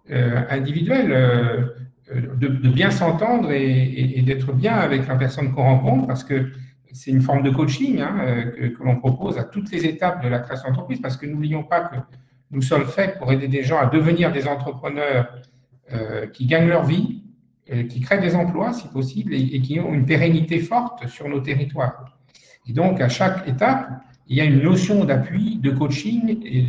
individuelle de bien s'entendre et d'être bien avec la personne qu'on rencontre, parce que c'est une forme de coaching que l'on propose à toutes les étapes de la création d'entreprise, parce que n'oublions pas que nous sommes faits pour aider des gens à devenir des entrepreneurs qui gagnent leur vie, qui créent des emplois si possible, et qui ont une pérennité forte sur nos territoires. Et donc, à chaque étape, il y a une notion d'appui, de coaching et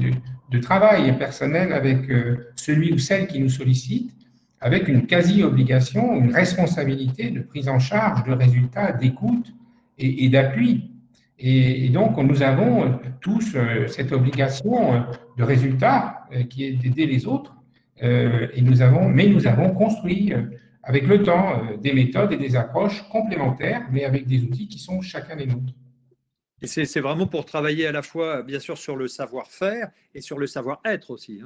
de travail personnel avec celui ou celle qui nous sollicite, avec une quasi-obligation, une responsabilité de prise en charge, de résultats, d'écoute et d'appui. Et donc, nous avons tous cette obligation de résultat qui est d'aider les autres. Mais nous avons construit avec le temps des méthodes et des approches complémentaires, mais avec des outils qui sont chacun des nôtres. Et c'est vraiment pour travailler à la fois, bien sûr, sur le savoir-faire et sur le savoir-être aussi.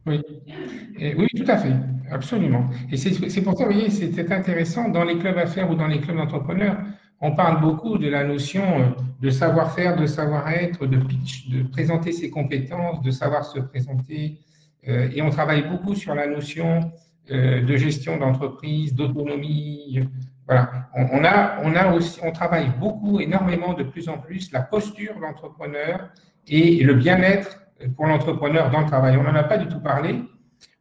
Oui. Oui, tout à fait, absolument. Et c'est pour ça, vous voyez, c'était intéressant, dans les clubs affaires ou dans les clubs d'entrepreneurs, on parle beaucoup de la notion de savoir-faire, de savoir-être, de pitch, de présenter ses compétences, de savoir se présenter. Et on travaille beaucoup sur la notion de gestion d'entreprise, d'autonomie. Voilà. On travaille beaucoup, énormément, de plus en plus, la posture de l'entrepreneur et le bien-être pour l'entrepreneur dans le travail. On n'en a pas du tout parlé,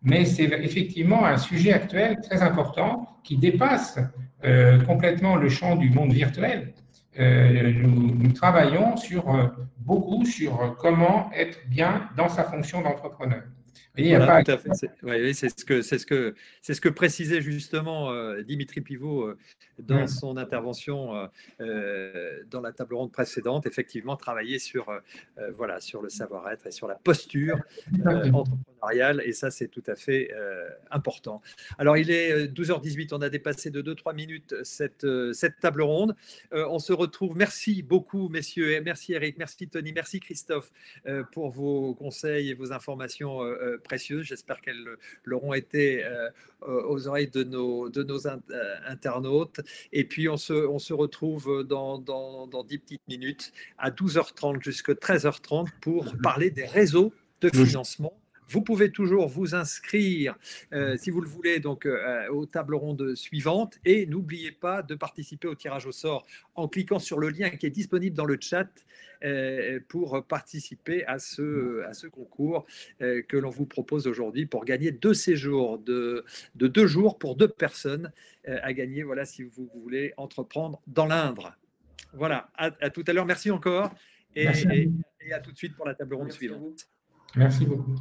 mais c'est effectivement un sujet actuel très important qui dépasse complètement le champ du monde virtuel. Nous travaillons beaucoup sur comment être bien dans sa fonction d'entrepreneur. Voilà, tout à fait. C'est ce que précisait justement Dimitri Pivot dans son intervention dans la table ronde précédente. Effectivement, travailler sur le savoir-être et sur la posture entrepreneuriale, et ça, c'est tout à fait important. Alors, il est 12h18, on a dépassé de 2-3 minutes cette table ronde. On se retrouve. Merci beaucoup, messieurs, et merci Eric, merci Tony, merci Christophe pour vos conseils et vos informations précieuses. J'espère qu'elles leur ont été aux oreilles de nos internautes. Et puis, on se retrouve dans 10 petites minutes à 12h30 jusqu'à 13h30 pour parler des réseaux de financement. Vous pouvez toujours vous inscrire, si vous le voulez, donc aux tables rondes suivantes. Et n'oubliez pas de participer au tirage au sort en cliquant sur le lien qui est disponible dans le chat pour participer à ce concours que l'on vous propose aujourd'hui pour gagner 2 séjours de 2 jours pour 2 personnes à gagner, voilà, si vous voulez entreprendre dans l'Indre. Voilà, à tout à l'heure. Merci encore et à tout de suite pour la table ronde suivante. Merci beaucoup.